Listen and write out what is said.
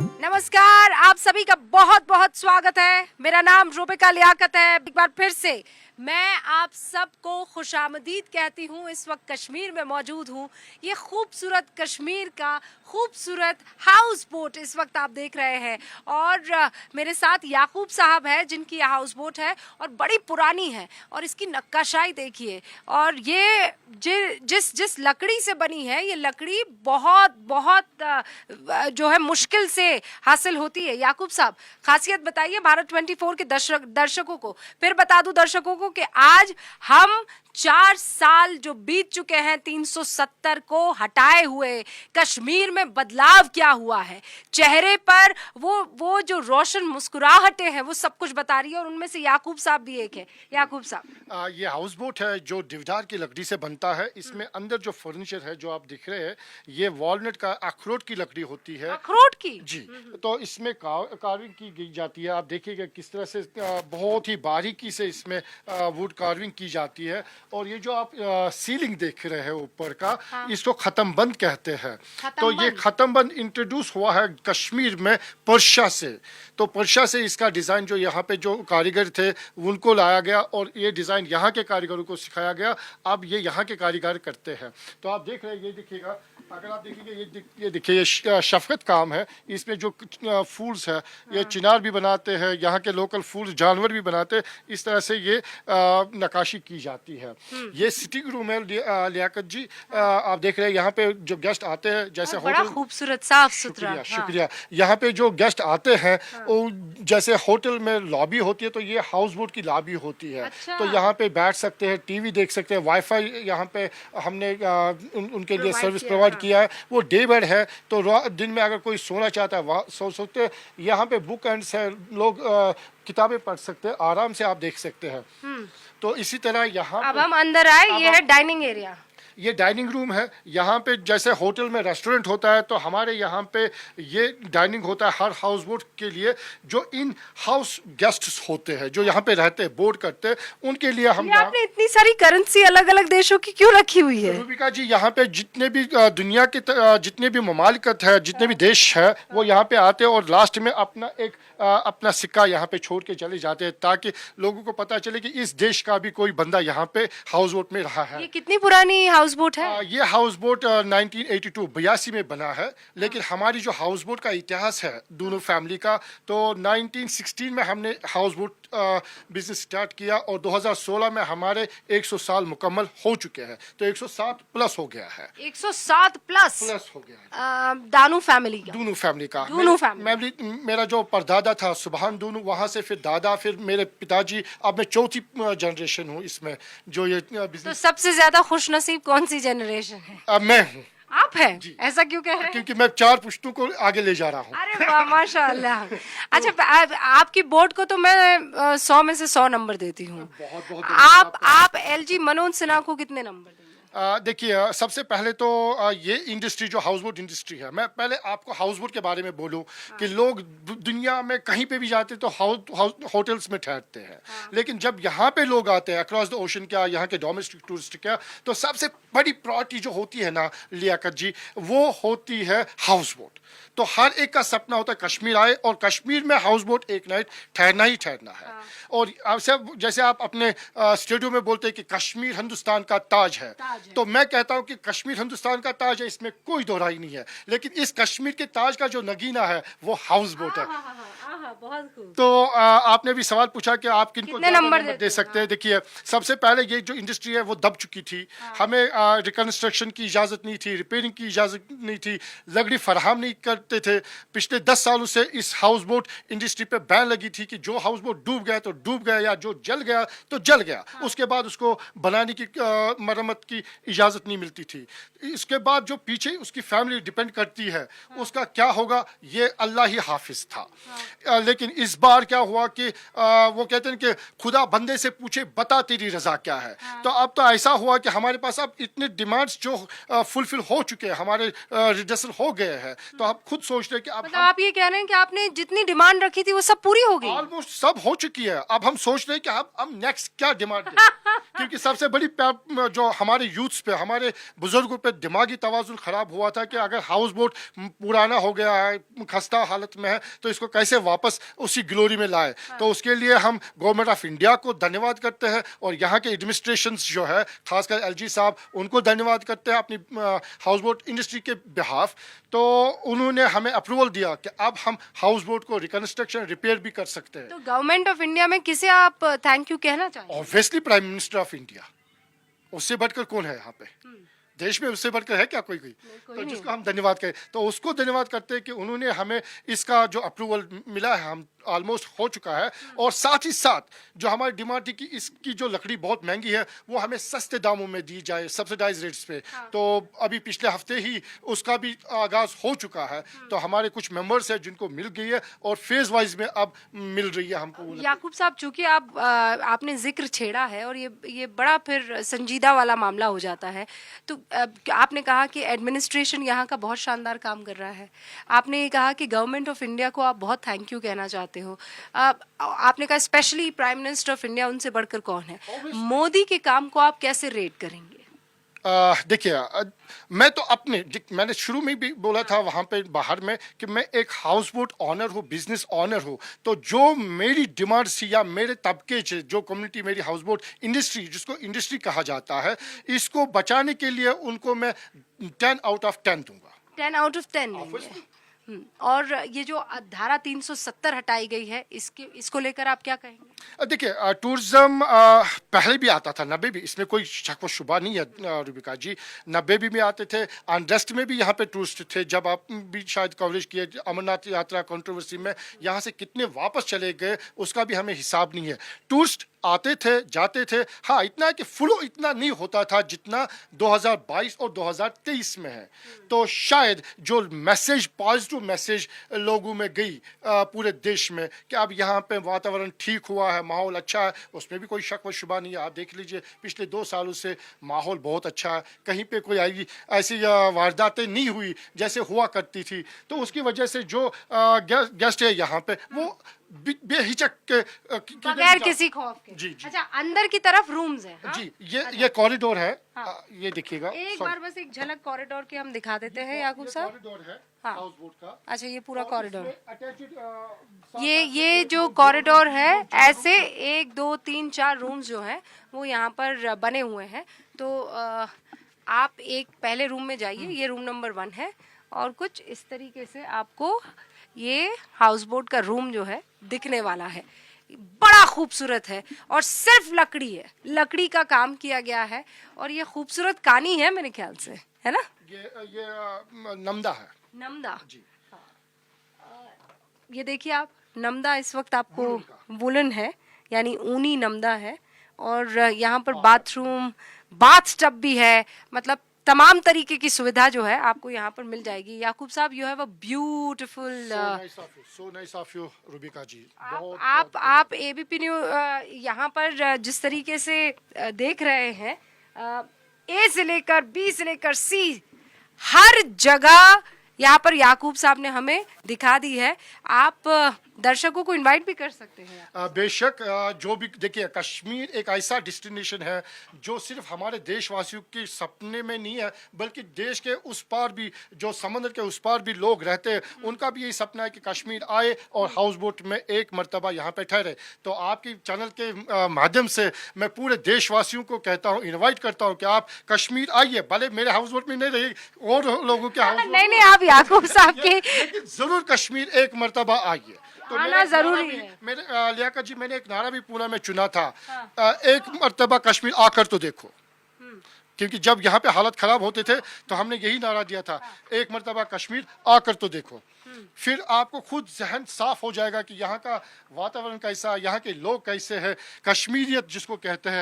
नमस्कार, आप सभी का बहुत बहुत स्वागत है। मेरा नाम रूबिका लियाकत है। एक बार फिर से मैं आप सबको खुशामदीद कहती हूँ। इस वक्त कश्मीर में मौजूद हूँ। ये खूबसूरत कश्मीर का खूबसूरत हाउस बोट इस वक्त आप देख रहे हैं और मेरे साथ याकूब साहब है जिनकी ये हाउस बोट है और बड़ी पुरानी है और इसकी नक्काशाई देखिए। और ये जिस लकड़ी से बनी है, ये लकड़ी बहुत बहुत जो है मुश्किल से हासिल होती है। याकूब साहब, खासियत बताइए भारत 24 के दर्शकों को। फिर बता दूं दर्शकों को कि आज हम 4 साल जो बीत चुके हैं 370 को हटाए हुए, कश्मीर में बदलाव क्या हुआ है, चेहरे पर वो जो रोशन मुस्कुराहटें हैं वो सब कुछ बता रही है और उनमें से याकूब साहब भी एक है। याकूब साहब, ये हाउस बोट है जो देवदार की लकड़ी से बनता है। इसमें अंदर जो फर्नीचर है जो आप दिख रहे हैं, ये वॉलनट का अखरोट की लकड़ी होती है। अखरोट की? जी। तो इसमें कार्विंग की जाती है। आप देखिएगा किस तरह से बहुत ही बारीकी से इसमें वुड कार्विंग की जाती है। और ये जो आप सीलिंग देख रहे हैं ऊपर का, हाँ। इसको खत्म बंद कहते हैं। तो ये खत्म खत्म बंद इंट्रोड्यूस हुआ है कश्मीर में पर्शिया से। तो पर्शिया से इसका डिज़ाइन जो यहाँ पे जो कारीगर थे उनको लाया गया और ये डिज़ाइन यहाँ के कारीगरों को सिखाया गया। अब ये यहाँ के कारीगर करते हैं। तो आप देख रहे हैं, ये देखिएगा, अगर आप देखेंगे ये देखिए, ये शफकत काम है। इसमें जो फूल्स है, ये चिनार भी बनाते हैं, यहाँ के लोकल फूल्स जानवर भी बनाते हैं। इस तरह से ये नक्काशी की जाती है। ये सिटिंग रूम है लियाकत जी। आप देख रहे हैं यहाँ पे जो गेस्ट आते हैं, जैसे बड़ा होटल, खूबसूरत साफ सुथरा। शुक्रिया शुक्रिया। यहाँ पे जो गेस्ट आते हैं वो जैसे होटल में लॉबी होती है, तो ये हाउस बोट की लॉबी होती है। अच्छा। तो यहाँ पे बैठ सकते हैं, टीवी देख सकते हैं, वाईफाई यहाँ पे हमने उनके लिए सर्विस प्रोवाइड किया है। वो डे बेड है, तो दिन में अगर कोई सोना चाहता है वहाँ सो सकते हैं। यहाँ पे बुक एंड्स है, लोग किताबें पढ़ सकते हैं, आराम से आप देख सकते हैं। तो इसी तरह यहाँ अब हम अंदर आए, ये है डाइनिंग एरिया। ये डाइनिंग रूम है। यहाँ पे जैसे होटल में रेस्टोरेंट होता है, तो हमारे यहाँ पे ये डाइनिंग होता है हर हाउस बोट के लिए। जो इन हाउस गेस्ट्स होते हैं, जो यहाँ पे रहते हैं, बोर्ड करते हैं, उनके लिए हम आपने इतनी सारी करेंसी अलग अलग देशों की क्यों रखी हुई है? रूबिका जी, यहाँ पे जितने भी दुनिया के जितने भी ममालिकत है, जितने भी देश है, वो यहाँ पे आते हैं और लास्ट में अपना सिक्का यहाँ पे छोड़ के चले जाते हैं, ताकि लोगों को पता चले कि इस देश का भी कोई बंदा यहाँ पे हाउस बोट में रहा है। ये कितनी पुरानी हाउस बोट है? ये हाउस बोट 1982 में बना है। लेकिन हमारी जो हाउस बोट का इतिहास है दोनों फैमिली का, तो 1916 में हमने हाउस बोट बिजनेस स्टार्ट किया और 2016 में हमारे 100 साल मुकम्मल हो चुके हैं। तो 107 प्लस हो गया है। 107 प्लस हो गया है दानू फैमिली का। दूनू फैमिली का। दूनू फैमिली। मेरा जो परदादा था सुभान दूनू, वहाँ से फिर दादा, फिर मेरे पिताजी। अब मैं चौथी जनरेशन हूँ इसमें जो ये तो बिजनेस। सबसे ज्यादा खुशनसीब कौन सी जनरेशन है? मैं हूँ। आप हैं? ऐसा क्यों कह रहे हैं? क्योंकि मैं 4 पुश्तों को आगे ले जा रहा हूँ। अरे वाह, माशाल्लाह। अच्छा, आपकी बोट को तो मैं 100 में से 100 नंबर देती हूँ। बहुत बहुत आप एलजी मनोज सिन्हा को कितने नंबर देंगे? देखिए, सबसे पहले तो ये इंडस्ट्री जो हाउस बोट इंडस्ट्री है, मैं पहले आपको हाउस बोट के बारे में बोलूं कि लोग दुनिया में कहीं पे भी जाते तो होटल्स में ठहरते हैं। लेकिन जब यहाँ पे लोग आते हैं अक्रॉस द ओशन, क्या यहाँ के डोमेस्टिक टूरिस्ट क्या, तो सबसे बड़ी प्रायोरिटी जो होती है ना लियाकत जी, वो होती है हाउस बोट। तो हर एक का सपना होता है कश्मीर आए और कश्मीर में हाउस बोट एक नाइट ठहरना ही ठहरना है। और जैसे आप अपने स्टेडियम में बोलते हैं कि कश्मीर हिंदुस्तान का ताज है, तो मैं कहता हूं कि कश्मीर हिंदुस्तान का ताज है, इसमें कोई दोहराई नहीं है। लेकिन इस कश्मीर के ताज का जो नगीना है वो हाउस बोट है। बहुत खूब। तो आपने भी सवाल पूछा कि आप किनको नंबर दे सकते हैं। देखिए, सबसे पहले ये जो इंडस्ट्री है वो दब चुकी थी। हमें रिकंस्ट्रक्शन की इजाज़त नहीं थी, रिपेयरिंग की इजाज़त नहीं थी, लकड़ी फराहम नहीं करते थे। पिछले 10 सालों से इस हाउस बोट इंडस्ट्री पे बैन लगी थी कि जो हाउस बोट डूब गया तो डूब गया, या जो जल गया तो जल गया। उसके बाद उसको बनाने की मरम्मत की इजाज़त नहीं मिलती थी। इसके बाद जो पीछे उसकी फैमिली डिपेंड करती है, उसका क्या होगा, ये अल्लाह ही हाफिज था। लेकिन इस बार क्या हुआ कि वो कहते हैं कि खुदा बंदे से पूछे बता तेरी रजा क्या है। तो अब तो ऐसा हुआ कि हमारे पास अब इतने डिमांड्स जो फुलफिल हो चुके हैं, हमारे रिडसल हो गए हैं, तो आप खुद सोच रहे हैं कि अब मतलब आप ये कह रहे हैं कि आपने जितनी डिमांड रखी थी वो सब पूरी हो गई? ऑलमोस्ट सब हो चुकी है। अब हम सोच रहे हैं कि अब नेक्स्ट क्या डिमांड दें। क्योंकि सबसे बड़ी जो हमारे यूथ्स पे, हमारे बुजुर्गों पे दिमागी तवाजुन खराब हुआ था कि अगर हाउस बोट पुराना हो गया है, खस्ता हालत में है, तो इसको कैसे वापस उसी ग्लोरी में लाए। तो उसके लिए हम गवर्नमेंट ऑफ इंडिया को धन्यवाद करते हैं और यहाँ के एडमिनिस्ट्रेशन जो है, खासकर एलजी साहब, उनको धन्यवाद करते हैं अपनी हाउस बोट इंडस्ट्री के बिहाफ। तो उन्होंने हमें अप्रूवल दिया कि अब हम हाउस बोट को रिकंस्ट्रक्शन रिपेयर भी कर सकते हैं। तो गवर्नमेंट ऑफ इंडिया में किसे आप थैंक यू कहना चाहेंगे? Obviously prime minister of India, उससे बढ़कर कौन है यहाँ पे देश में? उससे बढ़कर है क्या कोई? तो जिसको हम धन्यवाद करें, तो उसको धन्यवाद करते हैं कि उन्होंने हमें इसका जो अप्रूवल मिला है, हम ऑलमोस्ट हो चुका है। और साथ ही साथ जो हमारी डिमांड थी कि इसकी जो लकड़ी बहुत महंगी है वो हमें सस्ते दामों में दी जाए, सब्सिडाइज रेट्स पे। तो अभी पिछले हफ्ते ही उसका भी आगाज हो चुका है। तो हमारे कुछ मेंबर्स हैं जिनको मिल गई है और फेज वाइज में अब मिल रही है हमको। याकूब साहब, चूंकि आपने जिक्र छेड़ा है और ये बड़ा फिर संजीदा वाला मामला हो जाता है, तो आपने कहा कि एडमिनिस्ट्रेशन यहाँ का बहुत शानदार काम कर रहा है। आपने ये कहा कि गवर्नमेंट ऑफ इंडिया को आप बहुत थैंक यू कहना चाहते हो। आपने कहा specially prime minister of India, उनसे बढ़कर कौन है? मोदी के काम को आप कैसे रेट करेंगे? देखिए, मैं तो मैंने शुरू में भी बोला था वहाँ पे बाहर में कि मैं एक हाउस बोट ऑनर हूँ, बिजनेस ऑनर हूँ। तो जो मेरी डिमांड थी या मेरे तबके से जो कम्युनिटी, मेरी हाउस बोट इंडस्ट्री, जिसको इंडस्ट्री कहा जाता है, इसको बचाने के लिए उनको मैं 10 आउट ऑफ 10 दूंगा। 10 आउट ऑफ 10? और ये जो धारा 370 हटाई गई है, इसको लेकर आप क्या कहेंगे? देखिए, टूरिज्म पहले भी आता था, 90 भी, इसमें कोई शक व शुबा नहीं है रुबिका जी। 90 में आते थे, अनरेस्ट में भी यहाँ पे टूरिस्ट थे। जब आप भी शायद कवरेज किए अमरनाथ यात्रा कंट्रोवर्सी में, यहाँ से कितने वापस चले गए उसका भी हमें हिसाब नहीं है। टूरिस्ट आते थे, जाते थे। हाँ, इतना है कि फ्लो इतना नहीं होता था जितना 2022 और 2023 में है। तो शायद जो मैसेज, पॉजिटिव मैसेज लोगों में गई पूरे देश में कि अब यहाँ पे वातावरण ठीक हुआ है, माहौल अच्छा है, उसमें भी कोई शक व शुबा नहीं है। आप देख लीजिए, पिछले 2 सालों से माहौल बहुत अच्छा है। कहीं पे कोई ऐसी वारदातें नहीं हुई जैसे हुआ करती थी। तो उसकी वजह से जो गेस्ट है यहाँ पे, वो बेहिचक बगैर किसी खौफ के। जी। अच्छा, अंदर की तरफ रूम्स हैं? हाँ? जी, ये कॉरिडोर है। ये देखिए एक बार बस एक झलक कॉरिडोर की हम दिखा देते हैं याकूब साहब। कॉरिडोर है हाँ। हाउस बोट का। अच्छा, ये पूरा कॉरिडोर, अटैच्ड ये जो कॉरिडोर है, ऐसे 1 2 3 4 रूम्स जो हैं वो यहाँ पर बने हुए हैं। तो आप एक पहले रूम में जाइए, ये रूम नंबर 1 है, और कुछ इस तरीके से आपको ये हाउस बोट का रूम जो है दिखने वाला है। बड़ा खूबसूरत है और सिर्फ लकड़ी है, लकड़ी का काम किया गया है। और ये खूबसूरत कानी है मेरे ख्याल से, है ना? ये नमदा है। नमदा जी। ये देखिए आप, नमदा इस वक्त आपको वुलन है, यानी ऊनी नमदा है। और यहाँ पर बाथरूम, बाथ टब भी है। मतलब तमाम तरीके की सुविधा जो है आपको यहाँ पर मिल जाएगी। याकूब साहब, you have a beautiful, so nice of you Rubika ji. आप एबीपी न्यूज यहाँ पर जिस तरीके से देख रहे हैं, ए से लेकर बी से लेकर सी, हर जगह यहाँ पर याकूब साहब ने हमें दिखा दी है। आप दर्शकों को इनवाइट भी कर सकते हैं। बेशक, जो भी देखिए, कश्मीर एक ऐसा डेस्टिनेशन है जो सिर्फ हमारे देशवासियों के सपने में नहीं है, बल्कि देश के उस पार भी, जो समंदर के उस पार भी लोग रहते हैं, उनका भी यही सपना है कि कश्मीर आए और हाउस बोट में एक मर्तबा यहाँ पे ठहरे। तो आपकी चैनल के माध्यम से मैं पूरे देशवासियों को कहता हूँ, इन्वाइट करता हूँ कि आप कश्मीर आइए। भले मेरे हाउस बोट में नहीं रही, और लोगों के हाउस नहीं, आप याकूब साहब के, जरूर कश्मीर एक मर्तबा आइए। तो आना जरूरी है। मेरे लियाकत जी, मैंने एक नारा भी पूना में चुना था, एक मर्तबा कश्मीर आकर तो देखो। क्योंकि जब यहाँ पे हालत खराब होते थे तो हमने यही नारा दिया था, एक मर्तबा कश्मीर आकर तो देखो। फिर आपको खुद जहन साफ हो जाएगा कि यहाँ का वातावरण कैसा, यहाँ के लोग कैसे हैं, कश्मीरियत जिसको कहते हैं।